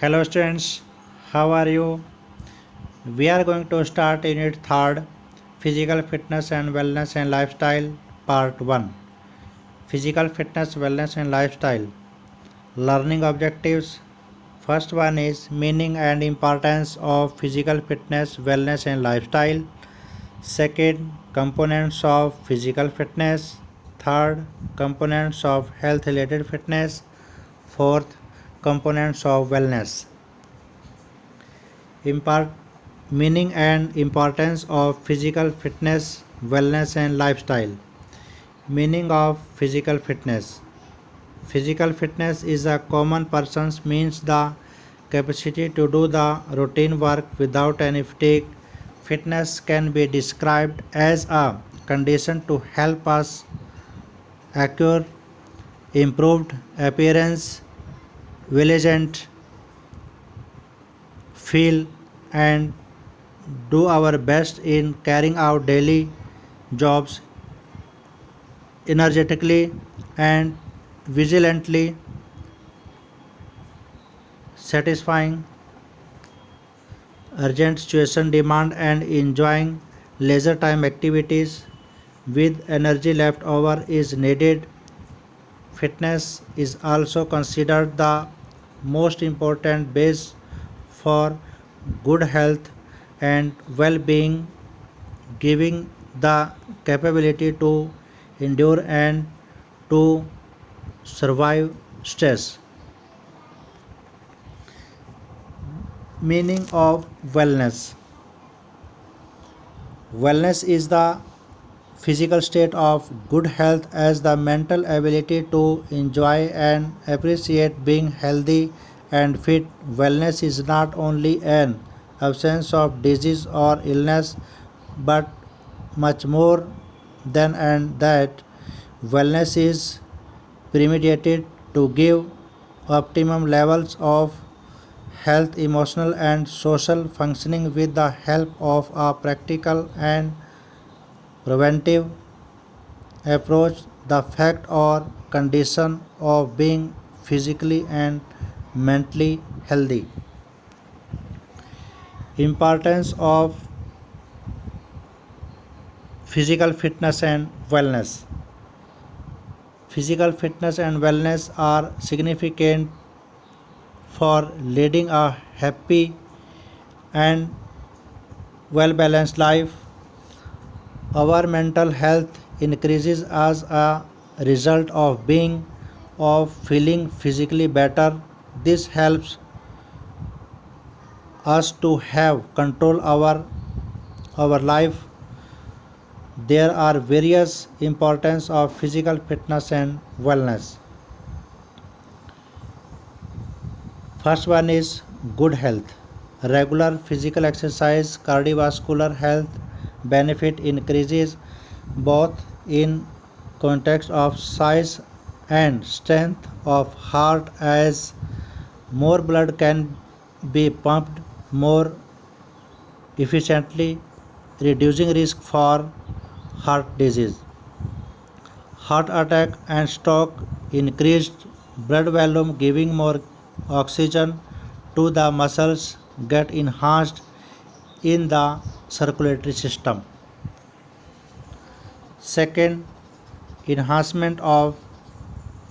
Hello students, how are you? We are going to start unit 3rd Physical Fitness and Wellness and Lifestyle Part 1. Physical Fitness, Wellness and Lifestyle. Learning objectives. First one is meaning and importance of physical fitness, wellness and lifestyle. Second, components of physical fitness. Third, components of health related fitness. Fourth, components of wellness. Impart Meaning and importance of physical fitness, wellness and lifestyle. Meaning of physical fitness. Physical fitness is a common person's means the capacity to do the routine work without any fatigue. Fitness can be described as a condition to help us acquire improved appearance, vigilant, feel and do our best in carrying out daily jobs energetically and vigilantly, satisfying urgent situation demand and enjoying leisure time activities with energy left over is needed. Fitness is also considered the most important base for good health and well-being, giving the capability to endure and to survive stress. Meaning of wellness. Wellness is the physical state of good health as the mental ability to enjoy and appreciate being healthy and fit. Wellness is not only an absence of disease or illness but much more than and that. Wellness is premeditated to give optimum levels of health, emotional and social functioning with the help of a practical and preventive approach. The fact or condition of being physically and mentally healthy. Importance of physical fitness and wellness. Physical fitness and wellness are significant for leading a happy and well balanced life. Our mental health increases as a result of feeling physically better. This helps us to have control over our life. There are various importance of physical fitness and wellness. First one is good health. Regular physical exercise, cardiovascular health benefit increases both in context of size and strength of heart as more blood can be pumped more efficiently, reducing risk for heart disease, heart attack and stroke. Increased blood volume giving more oxygen to the muscles get enhanced in the circulatory system. Second, enhancement of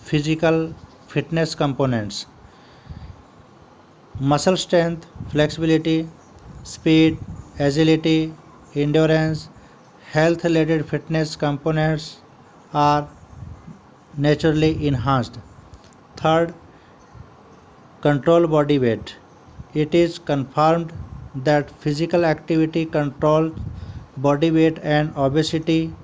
physical fitness components. Muscle strength, flexibility, speed, agility, endurance, health related fitness components are naturally enhanced. Third, control body weight. It is confirmed that physical activity controls body weight and obesity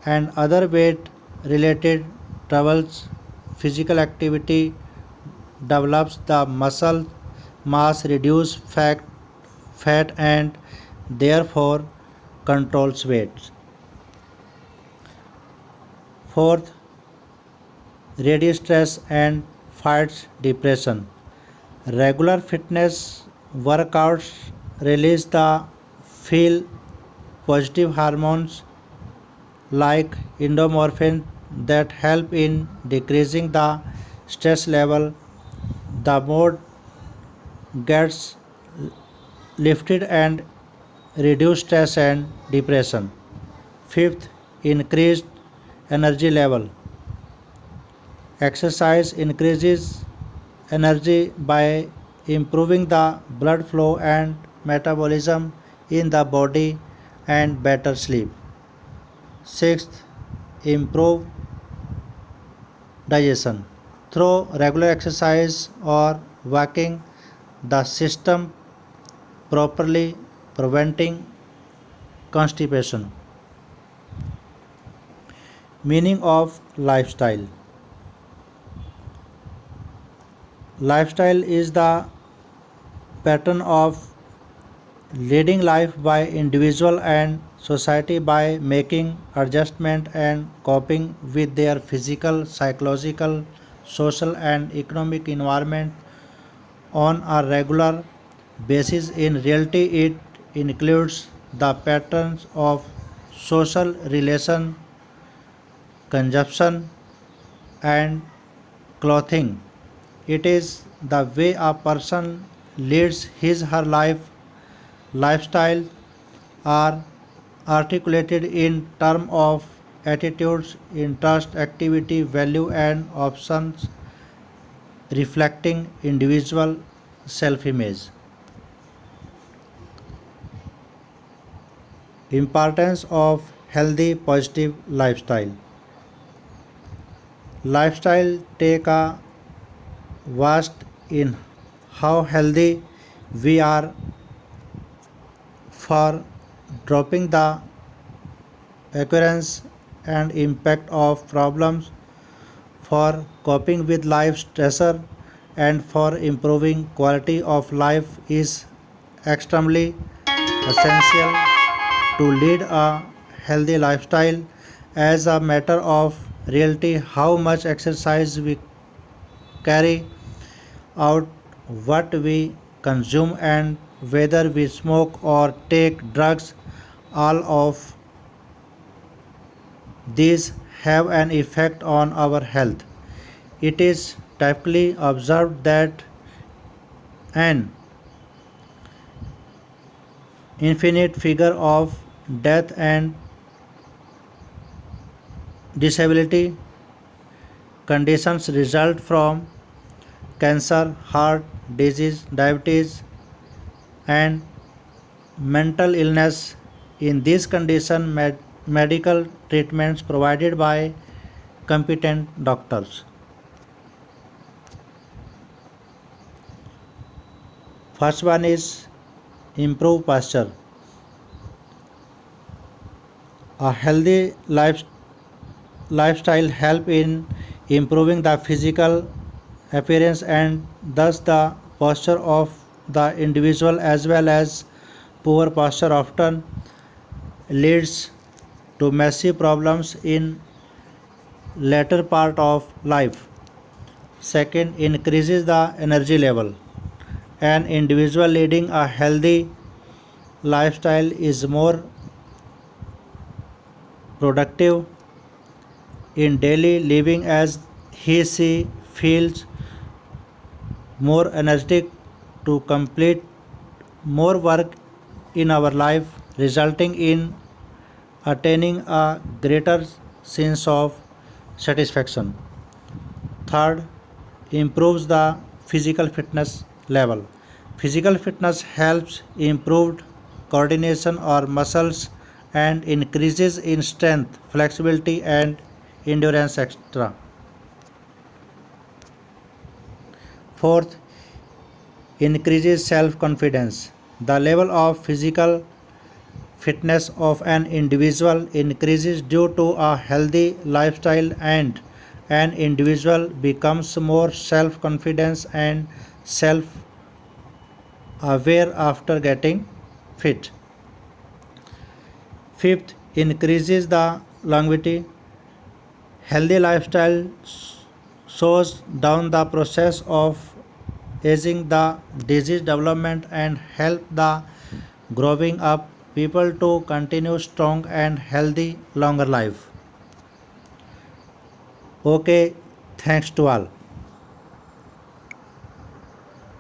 and other weight related troubles. Physical activity develops the muscle mass, reduce fat and therefore controls weight. Fourth, reduce stress and fights depression. Regular fitness workouts release the feel positive hormones like endorphin that help in decreasing the stress level. The more gets lifted and reduce stress and depression. Fifth, increased energy level. Exercise increases energy by improving the blood flow and metabolism in the body and better sleep. Sixth, improve digestion. Through regular exercise or walking, the system properly preventing constipation. Meaning of lifestyle. Lifestyle is the pattern of leading life by individual and society by making adjustment and coping with their physical, psychological, social and economic environment on a regular basis. In reality, it includes the patterns of social relation, consumption and clothing. It is the way a person leads his her lifestyle are articulated in terms of attitudes, interest, activity, value and options reflecting individual self-image. Importance of healthy positive lifestyle. Lifestyle take a vast in how healthy we are for dropping the occurrence and impact of problems, for coping with life stressor and for improving quality of life is extremely essential to lead a healthy lifestyle. As a matter of reality, how much exercise we carry out, what we consume and whether we smoke or take drugs, all of these have an effect on our health. It is typically observed that an infinite figure of death and disability conditions result from cancer, heart disease, diabetes, and mental illness. In this condition, medical treatments provided by competent doctors. First one is improve posture. A healthy lifestyle help in improving the physical appearance and thus the posture of the individual, as well as poor posture often leads to massive problems in later part of life. Second, increases the energy level. An individual leading a healthy lifestyle is more productive in daily living as he feels more energetic to complete more work in our life, resulting in attaining a greater sense of satisfaction. Third, improves the physical fitness level. Physical fitness helps improved coordination or muscles and increases in strength, flexibility and endurance extra. Fourth, increases self confidence. The level of physical fitness of an individual increases due to a healthy lifestyle and an individual becomes more self confident and self aware after getting fit. Fifth, increases the longevity. Healthy lifestyle slows down the process of aging, the disease development and help the growing up people to continue strong and healthy longer life. Okay, thanks to all.